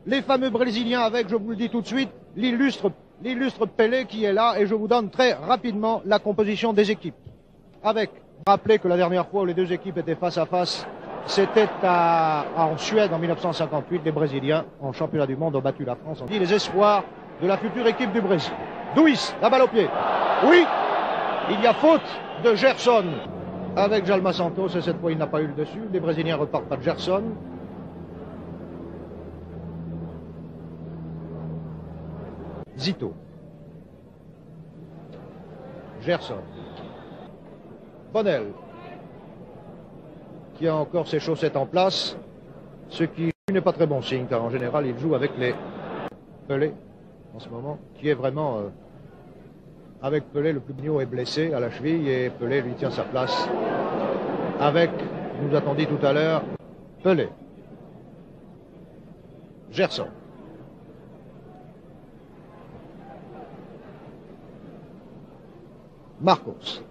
les fameux Brésiliens avec, je vous le dis tout de suite, l'illustre Pelé qui est là, et je vous donne très rapidement la composition des équipes. Avec, rappelez que la dernière fois où les deux équipes étaient face à face, c'était en Suède en 1958, les Brésiliens en championnat du monde ont battu la France. On dit les espoirs de la future équipe du Brésil. Duis, la balle au pied. Oui, il y a faute de Gerson avec Djalma Santos, et cette fois il n'a pas eu le dessus. Les Brésiliens repartent pas de Gerson. Zito. Gerson. Bonnel, qui a encore ses chaussettes en place, ce qui n'est pas très bon signe, car en général il joue avec les Pelé en ce moment, qui est vraiment avec Pelé. Le plus mignon est blessé à la cheville et Pelé lui tient sa place avec, nous a-t-on dit tout à l'heure, Pelé. Gerson. Marcos.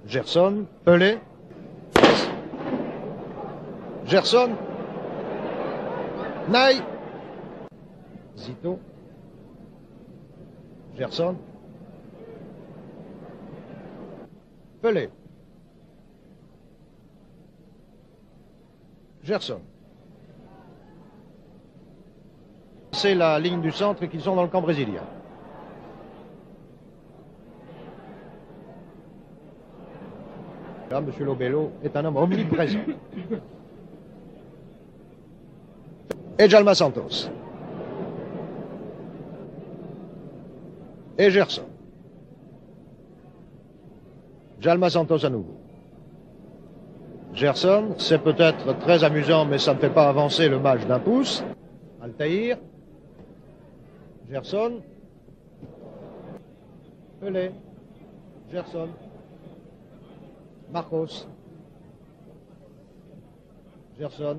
Gerson, Pelé. Gerson. Ney. Zito. Gerson. Pelé. Gerson. C'est la ligne du centre et qu'ils sont dans le camp brésilien. Là, M. Lobello est un homme omniprésent. Et Djalma Santos. Et Gerson. Djalma Santos à nouveau. Gerson, c'est peut-être très amusant, mais ça ne fait pas avancer le match d'un pouce. Altaïr. Gerson. Pelé. Gerson. Marcos. Gerson.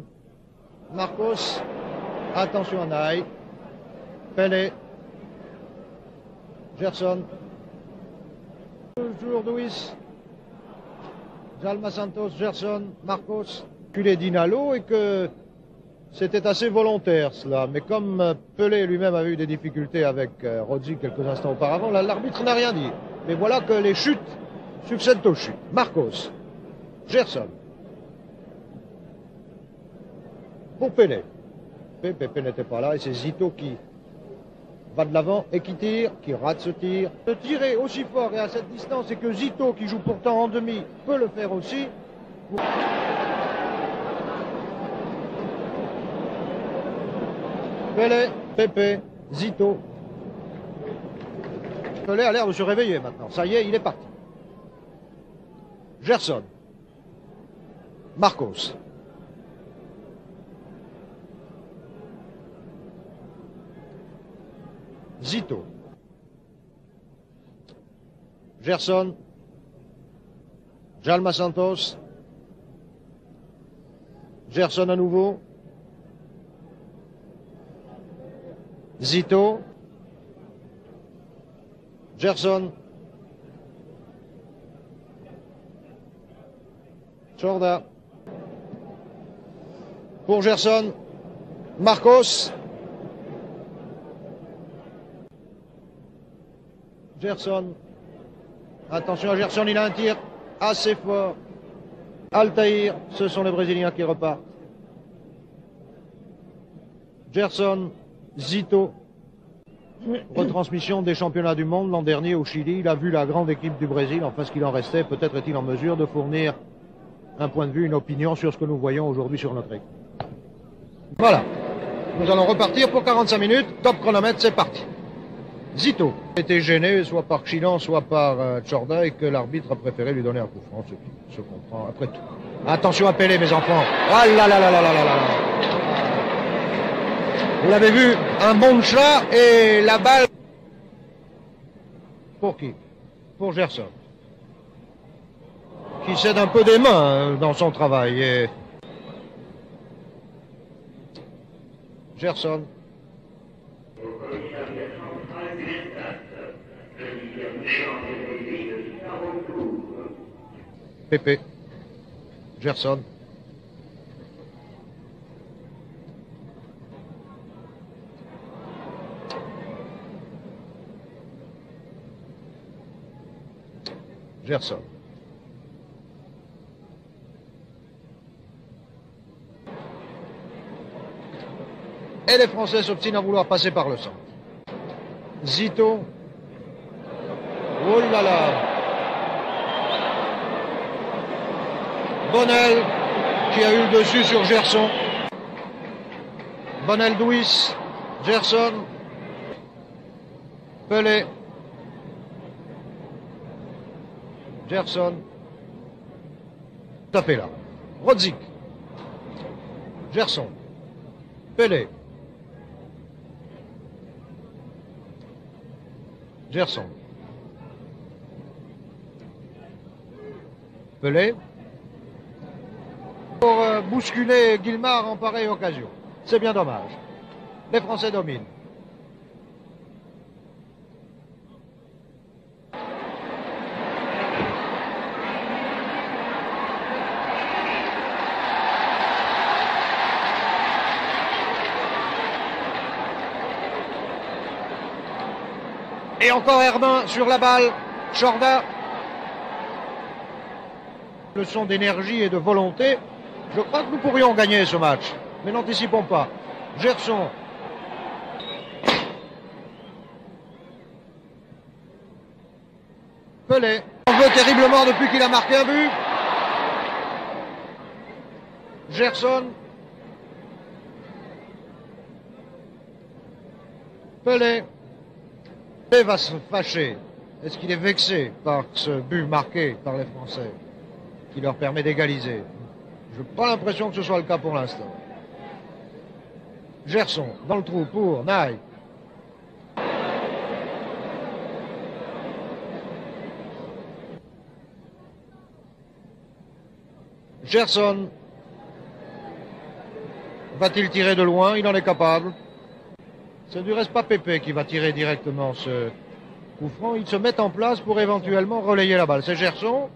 Marcos. Attention à Ney. Pelé. Gerson. Toujours Duis. Djalma Santos, Gerson, Marcos. Culé d'Inalo, et que c'était assez volontaire cela. Mais comme Pelé lui-même avait eu des difficultés avec Rodzi quelques instants auparavant, l'arbitre n'a rien dit. Mais voilà que les chutes succèdent aux chutes. Marcos. Gerson. Pour Pelé. Pepe n'était pas là et c'est Zito qui va de l'avant et qui tire, qui rate ce tir. De tirer aussi fort et à cette distance, et que Zito, qui joue pourtant en demi, peut le faire aussi. Pelé, Pepe, Zito. Pelé a l'air de se réveiller maintenant. Ça y est, il est parti. Gerson. Marcos. Zito. Gerson. Djalma Santos. Gerson à nouveau. Zito. Gerson. Chorda. Pour Gerson. Marcos. Gerson. Attention à Gerson, il a un tir assez fort. Altaïr, ce sont les Brésiliens qui repartent. Gerson, Zito. Retransmission des championnats du monde l'an dernier au Chili. Il a vu la grande équipe du Brésil, enfin ce qu'il en restait. Peut-être est-il en mesure de fournir un point de vue, une opinion sur ce que nous voyons aujourd'hui sur notre équipe. Voilà. Nous allons repartir pour 45 minutes. Top chronomètre, c'est parti. Zito était gêné, soit par Chilan, soit par Chorda, et que l'arbitre a préféré lui donner un coup franc, ce qui se comprend après tout. Attention à Pelé, mes enfants. Ah là là là là là là là. Vous l'avez vu, un bon chat, et la balle... Pour qui? Pour Gerson. Qui cède un peu des mains dans son travail. Et... Gerson. Pepe. Gerson. Gerson. Et les Français s'obstinent à vouloir passer par le centre. Zito. Oh là là. Bonnel qui a eu le dessus sur Gerson. Bonnel-Douis. Gerson. Pelé. Gerson. Tapé là. Rodzik. Gerson. Pelé. Gerson. Pelé. Pour bousculer Guillemard en pareille occasion. C'est bien dommage. Les Français dominent. Et encore Herbin sur la balle. Chorda. Leçon d'énergie et de volonté. Je crois que nous pourrions gagner ce match. Mais n'anticipons pas. Gerson. Pelé. On veut terriblement depuis qu'il a marqué un but. Gerson. Pelé. Pelé va se fâcher. Est-ce qu'il est vexé par ce but marqué par les Français qui leur permet d'égaliser? Je n'ai pas l'impression que ce soit le cas pour l'instant. Gerson dans le trou pour Naï. Gerson va-t-il tirer de loin? Il en est capable. Ce ne reste pas Pépé qui va tirer directement ce coup franc. Ils se mettent en place pour éventuellement relayer la balle. C'est Gerson.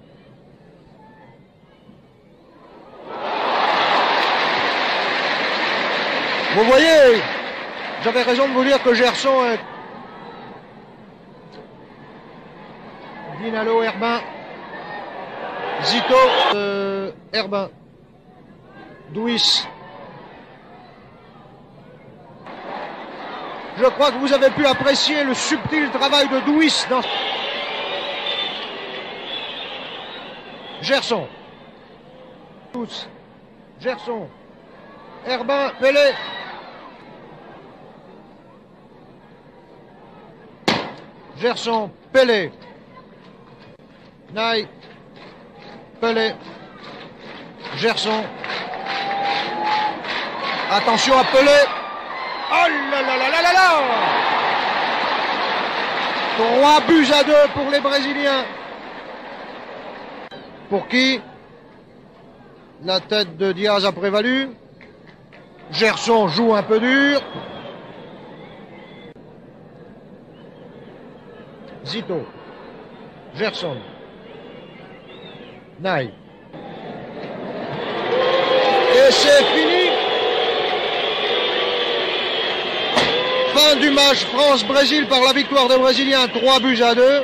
Vous voyez, j'avais raison de vous dire que Gerson est... Dinalo, Herbin. Zito, Herbin. Douis. Je crois que vous avez pu apprécier le subtil travail de Douis dans... Gerson. Tous. Gerson. Herbin, Pelé. Gerson, Pelé. Naï. Pelé. Gerson. Attention à Pelé. Oh là là là là là là! 3 buts à 2 pour les Brésiliens. Pour qui la tête de Diaz a prévalu. Gerson joue un peu dur. Zito. Gerson. Naï. Et c'est fini. Fin du match France-Brésil par la victoire des Brésiliens, 3 buts à 2.